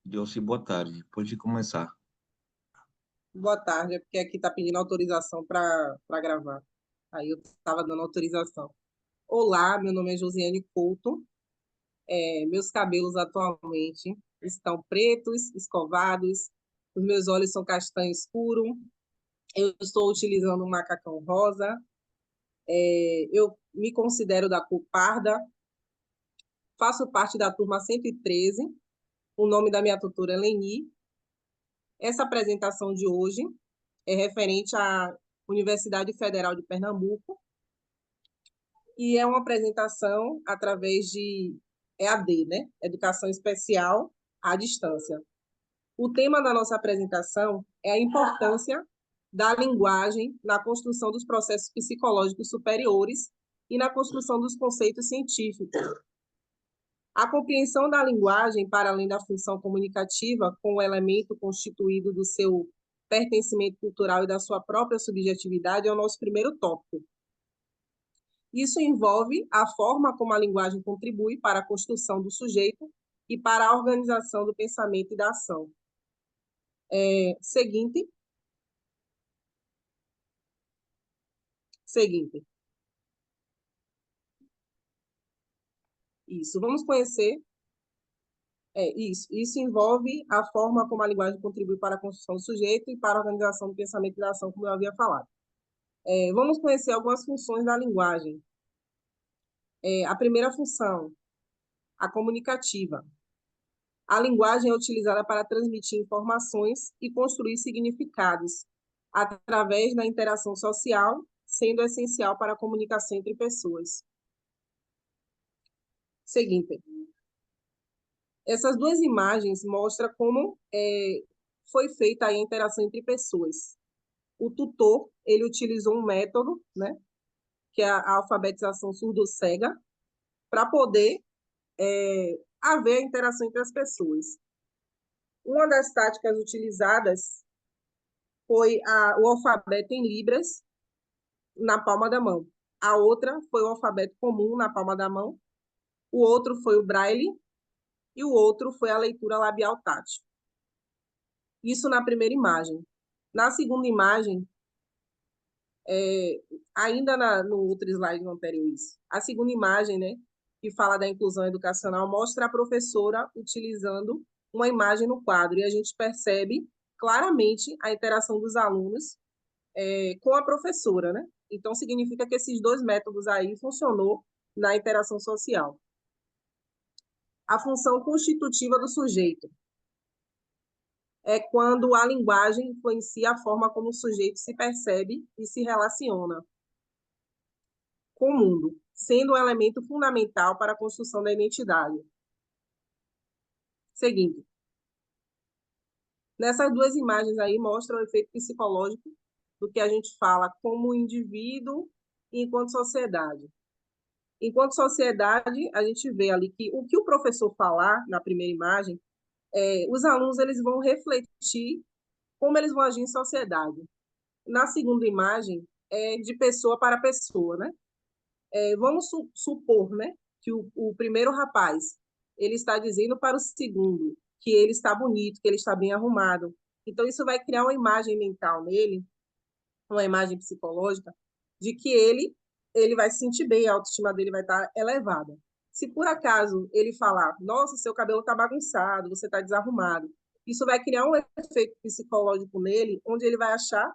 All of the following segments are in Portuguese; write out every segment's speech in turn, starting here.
Josi, boa tarde. Pode começar. Boa tarde, é porque aqui está pedindo autorização para gravar. Aí eu estava dando autorização. Olá, meu nome é Josiane Couto. Meus cabelos atualmente estão pretos, escovados, os meus olhos são castanho escuro, eu estou utilizando um macacão rosa, eu me considero da cor parda, faço parte da turma 113, o nome da minha tutora é Leni. Essa apresentação de hoje é referente à Universidade Federal de Pernambuco, e é uma apresentação através de EAD, né? Educação Especial à Distância. O tema da nossa apresentação é a importância da linguagem na construção dos processos psicológicos superiores e na construção dos conceitos científicos. A compreensão da linguagem, para além da função comunicativa, com o elemento constituído do seu pertencimento cultural e da sua própria subjetividade, é o nosso primeiro tópico. Isso envolve a forma como a linguagem contribui para a construção do sujeito e para a organização do pensamento e da ação. Seguinte. Isso, vamos conhecer. Isso envolve a forma como a linguagem contribui para a construção do sujeito e para a organização do pensamento e da ação, como eu havia falado. Vamos conhecer algumas funções da linguagem. A primeira função, a comunicativa. A linguagem é utilizada para transmitir informações e construir significados através da interação social, sendo essencial para a comunicação entre pessoas. Seguinte. Essas duas imagens mostram como foi feita a interação entre pessoas. O tutor, ele utilizou um método, né, que é a alfabetização surdo-cega, para poder haver a interação entre as pessoas. Uma das táticas utilizadas foi o alfabeto em libras na palma da mão. A outra foi o alfabeto comum na palma da mão. O outro foi o braille e o outro foi a leitura labial tátil. Isso na primeira imagem. Na segunda imagem, ainda no outro slide não anterior isso, a segunda imagem, né, que fala da inclusão educacional, mostra a professora utilizando uma imagem no quadro, e a gente percebe claramente a interação dos alunos com a professora, né? Então, significa que esses dois métodos aí funcionou na interação social. A função constitutiva do sujeito é quando a linguagem influencia a forma como o sujeito se percebe e se relaciona com o mundo, sendo um elemento fundamental para a construção da identidade. Seguinte. Nessas duas imagens aí mostram o efeito psicológico do que a gente fala como indivíduo e enquanto sociedade. Enquanto sociedade, a gente vê ali que o que o professor falar na primeira imagem, os alunos eles vão refletir como eles vão agir em sociedade. Na segunda imagem, é de pessoa para pessoa, né? Vamos supor, né, que o primeiro rapaz ele está dizendo para o segundo que ele está bonito, que ele está bem arrumado. Então, isso vai criar uma imagem mental nele, uma imagem psicológica, de que ele vai se sentir bem, a autoestima dele vai estar elevada. Se por acaso ele falar, nossa, seu cabelo está bagunçado, você está desarrumado, isso vai criar um efeito psicológico nele, onde ele vai achar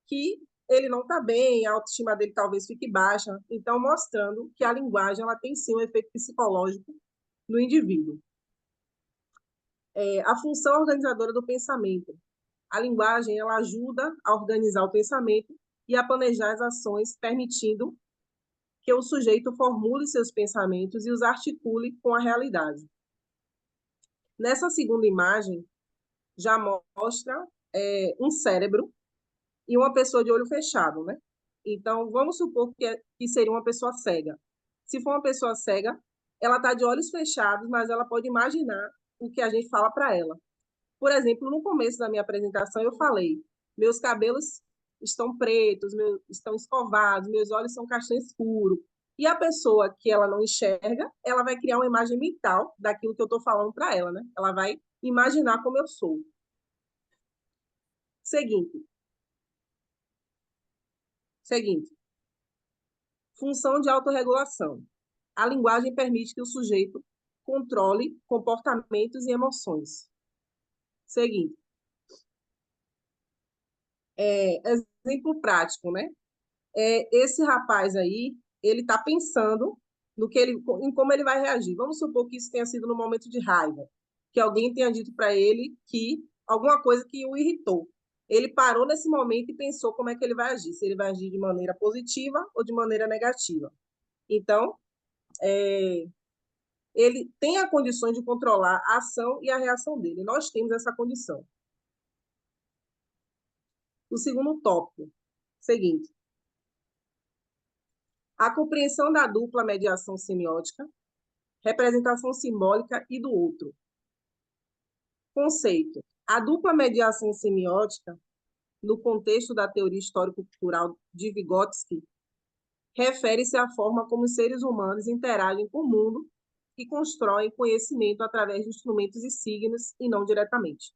que ele não está bem, a autoestima dele talvez fique baixa. Então, mostrando que a linguagem ela tem sim um efeito psicológico no indivíduo. A função organizadora do pensamento. A linguagem ela ajuda a organizar o pensamento e a planejar as ações, permitindo que o sujeito formule seus pensamentos e os articule com a realidade. Nessa segunda imagem, já mostra um cérebro e uma pessoa de olho fechado, né? Então, vamos supor que seria uma pessoa cega. Se for uma pessoa cega, ela está de olhos fechados, mas ela pode imaginar o que a gente fala para ela. Por exemplo, no começo da minha apresentação, eu falei, meus cabelos estão pretos, estão escovados, meus olhos são castanho escuro. E a pessoa que ela não enxerga, ela vai criar uma imagem mental daquilo que eu estou falando para ela, né? Ela vai imaginar como eu sou. Seguinte. Função de autorregulação. A linguagem permite que o sujeito controle comportamentos e emoções. Seguinte. Exemplo prático, né? Esse rapaz aí, ele está pensando em como ele vai reagir. Vamos supor que isso tenha sido no momento de raiva, que alguém tenha dito para ele que alguma coisa que o irritou. Ele parou nesse momento e pensou como é que ele vai agir, se ele vai agir de maneira positiva ou de maneira negativa. Então, ele tem a condição de controlar a ação e a reação dele. Nós temos essa condição. O segundo tópico, seguinte. A compreensão da dupla mediação semiótica, representação simbólica e do outro. Conceito. A dupla mediação semiótica, no contexto da teoria histórico-cultural de Vygotsky, refere-se à forma como os seres humanos interagem com o mundo e constroem conhecimento através de instrumentos e signos e não diretamente.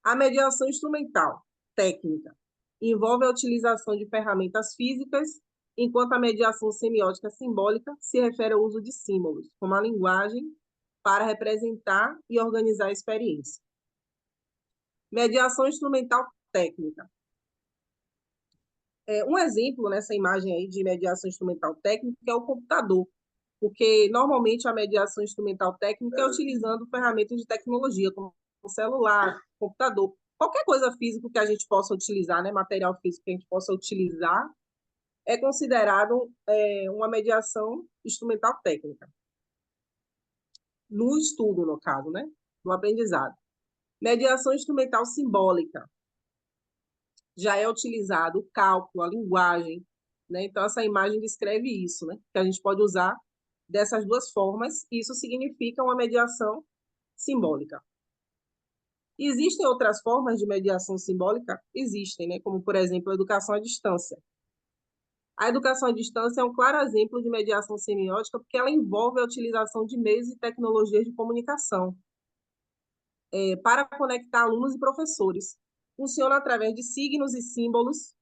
A mediação instrumental, técnica, envolve a utilização de ferramentas físicas, enquanto a mediação semiótica simbólica se refere ao uso de símbolos, como a linguagem, para representar e organizar a experiência. Mediação instrumental técnica. Um exemplo nessa imagem aí de mediação instrumental técnica é o computador, porque normalmente a mediação instrumental técnica é utilizando ferramentas de tecnologia, como celular, computador, qualquer coisa física que a gente possa utilizar, né, material físico que a gente possa utilizar, é considerado uma mediação instrumental técnica. No estudo, no caso, né, no aprendizado. Mediação instrumental simbólica. Já é utilizado o cálculo, a linguagem, né? Então, essa imagem descreve isso, né? Que a gente pode usar dessas duas formas, e isso significa uma mediação simbólica. Existem outras formas de mediação simbólica? Existem, né? Como, por exemplo, a educação à distância. A educação à distância é um claro exemplo de mediação semiótica porque ela envolve a utilização de meios e tecnologias de comunicação para conectar alunos e professores. Funciona através de signos e símbolos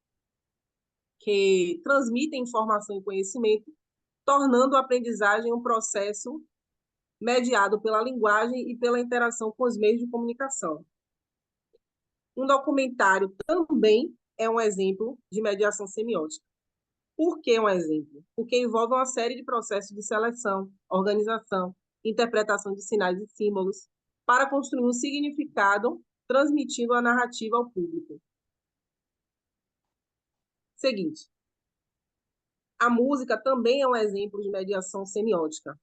que transmitem informação e conhecimento, tornando a aprendizagem um processo mediado pela linguagem e pela interação com os meios de comunicação. Um documentário também é um exemplo de mediação semiótica. Por que um exemplo? Porque envolve uma série de processos de seleção, organização, interpretação de sinais e símbolos, para construir um significado, transmitindo a narrativa ao público. Seguinte. A música também é um exemplo de mediação semiótica.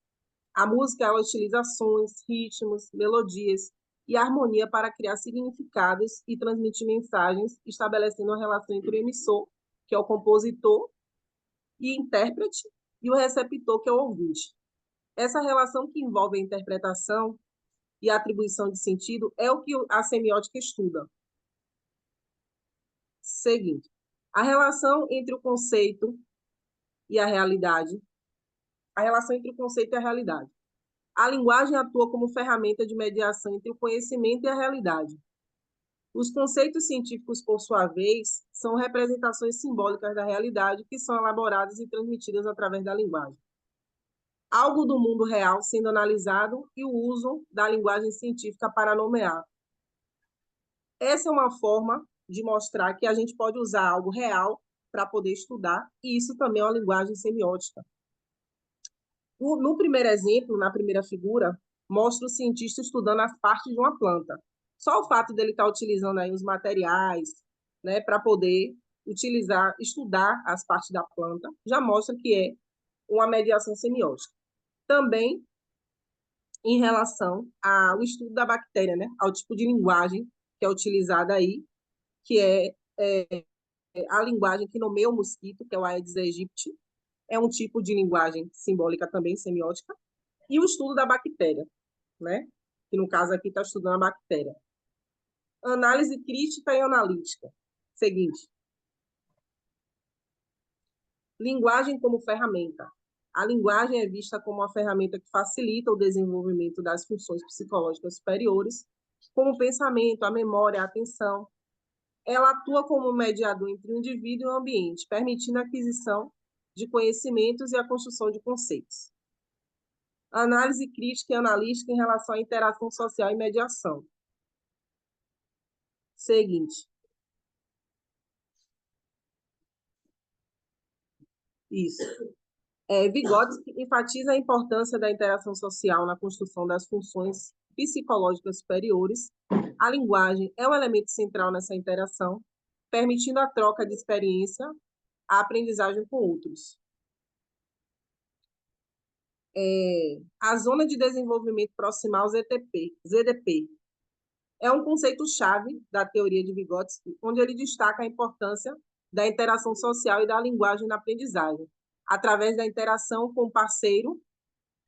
A música ela utiliza sons, ritmos, melodias e harmonia para criar significados e transmitir mensagens, estabelecendo uma relação entre o emissor, que é o compositor, e intérprete, e o receptor, que é o ouvinte. Essa relação que envolve a interpretação e a atribuição de sentido é o que a semiótica estuda. Seguinte, a relação entre o conceito e a realidade. A relação entre o conceito e a realidade. A linguagem atua como ferramenta de mediação entre o conhecimento e a realidade. Os conceitos científicos, por sua vez, são representações simbólicas da realidade que são elaboradas e transmitidas através da linguagem. Algo do mundo real sendo analisado e o uso da linguagem científica para nomear. Essa é uma forma de mostrar que a gente pode usar algo real para poder estudar, e isso também é uma linguagem semiótica. No primeiro exemplo, na primeira figura, mostra o cientista estudando as partes de uma planta. Só o fato dele estar utilizando aí os materiais, né, para poder estudar as partes da planta, já mostra que é uma mediação semiótica. Também em relação ao estudo da bactéria, né, ao tipo de linguagem que é utilizada aí, que é a linguagem que nomeia o mosquito, que é o Aedes aegypti, é um tipo de linguagem simbólica também, semiótica, e o estudo da bactéria, né? Que no caso aqui está estudando a bactéria. Análise crítica e analítica. Seguinte. Linguagem como ferramenta. A linguagem é vista como uma ferramenta que facilita o desenvolvimento das funções psicológicas superiores, como o pensamento, a memória, a atenção. Ela atua como um mediador entre o indivíduo e o ambiente, permitindo a aquisição de conhecimentos e a construção de conceitos. Análise crítica e analítica em relação à interação social e mediação. Seguinte. Isso. Vygotsky enfatiza a importância da interação social na construção das funções psicológicas superiores. A linguagem é um elemento central nessa interação, permitindo a troca de experiência, a aprendizagem com outros. A Zona de Desenvolvimento Proximal, ZDP, é um conceito-chave da teoria de Vygotsky, onde ele destaca a importância da interação social e da linguagem na aprendizagem, através da interação com o parceiro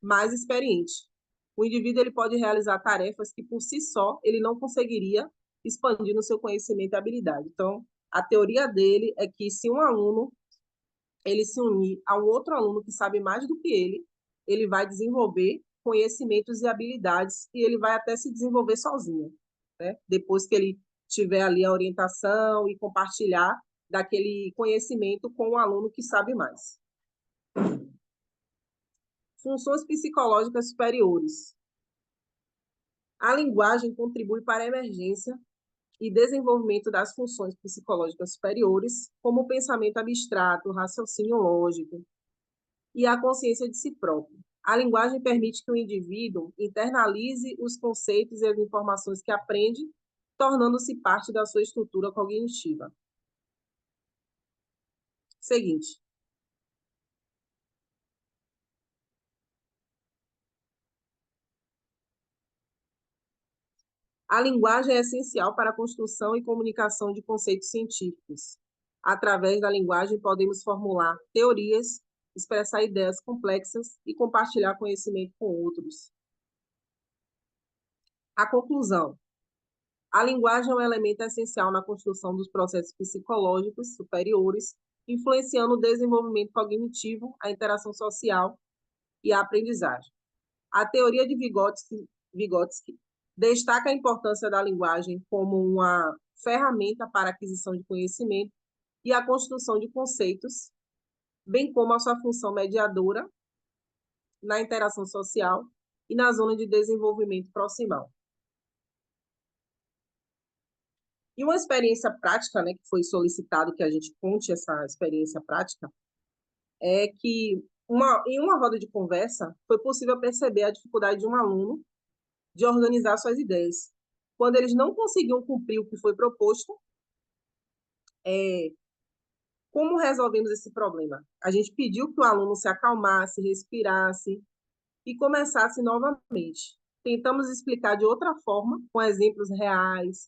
mais experiente. O indivíduo ele pode realizar tarefas que, por si só, ele não conseguiria expandir no seu conhecimento e habilidade. Então, a teoria dele é que se um aluno ele se unir a um outro aluno que sabe mais do que ele vai desenvolver conhecimentos e habilidades e ele vai até se desenvolver sozinho, né? Depois que ele tiver ali a orientação e compartilhar daquele conhecimento com o aluno que sabe mais. Funções psicológicas superiores. A linguagem contribui para a emergência e desenvolvimento das funções psicológicas superiores, como o pensamento abstrato, o raciocínio lógico e a consciência de si próprio. A linguagem permite que o indivíduo internalize os conceitos e as informações que aprende, tornando-se parte da sua estrutura cognitiva. Seguinte. A linguagem é essencial para a construção e comunicação de conceitos científicos. Através da linguagem, podemos formular teorias, expressar ideias complexas e compartilhar conhecimento com outros. A conclusão. A linguagem é um elemento essencial na construção dos processos psicológicos superiores, influenciando o desenvolvimento cognitivo, a interação social e a aprendizagem. A teoria de Vygotsky destaca a importância da linguagem como uma ferramenta para a aquisição de conhecimento e a construção de conceitos, bem como a sua função mediadora na interação social e na zona de desenvolvimento proximal. E uma experiência prática, né, que foi solicitado que a gente conte essa experiência prática, é que em uma roda de conversa foi possível perceber a dificuldade de um aluno de organizar suas ideias. Quando eles não conseguiam cumprir o que foi proposto, como resolvemos esse problema? A gente pediu que o aluno se acalmasse, respirasse e começasse novamente. Tentamos explicar de outra forma, com exemplos reais.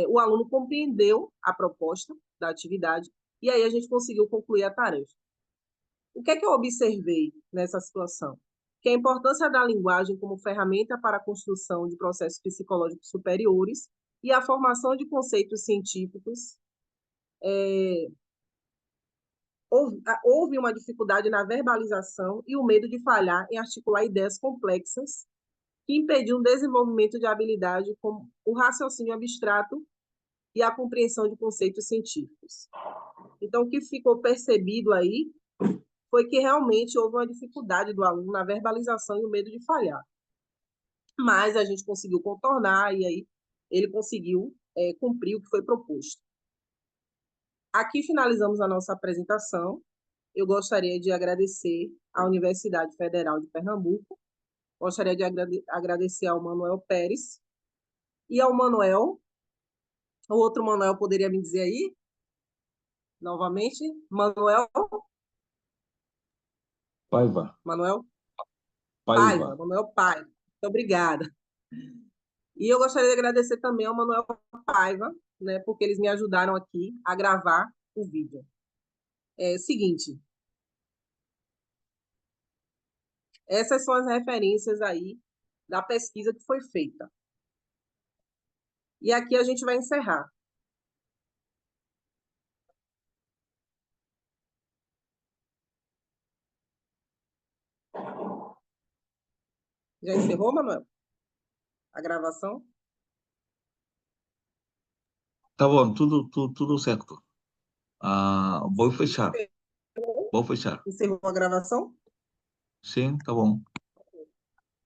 O aluno compreendeu a proposta da atividade e aí a gente conseguiu concluir a tarefa. O que é que eu observei nessa situação? Que a importância da linguagem como ferramenta para a construção de processos psicológicos superiores e a formação de conceitos científicos. Houve uma dificuldade na verbalização e o medo de falhar em articular ideias complexas que impediam o desenvolvimento de habilidade como o raciocínio abstrato e a compreensão de conceitos científicos. Então, o que ficou percebido aí foi que realmente houve uma dificuldade do aluno na verbalização e o medo de falhar. Mas a gente conseguiu contornar e aí ele conseguiu cumprir o que foi proposto. Aqui finalizamos a nossa apresentação. Eu gostaria de agradecer à Universidade Federal de Pernambuco, gostaria de agradecer ao Manuel Pérez e ao Manuel. O outro Manuel poderia me dizer aí? Novamente, Manuel? Paiva. Manuel? Paiva. Manuel Paiva. Muito obrigada. E eu gostaria de agradecer também ao Manuel Paiva, né, porque eles me ajudaram aqui a gravar o vídeo. Seguinte, essas são as referências aí da pesquisa que foi feita. E aqui a gente vai encerrar. Já encerrou, Manuel? A gravação? Tá bom, tudo certo. Vou fechar. Encerrou? Vou fechar. Encerrou a gravação? Sim, tá bom.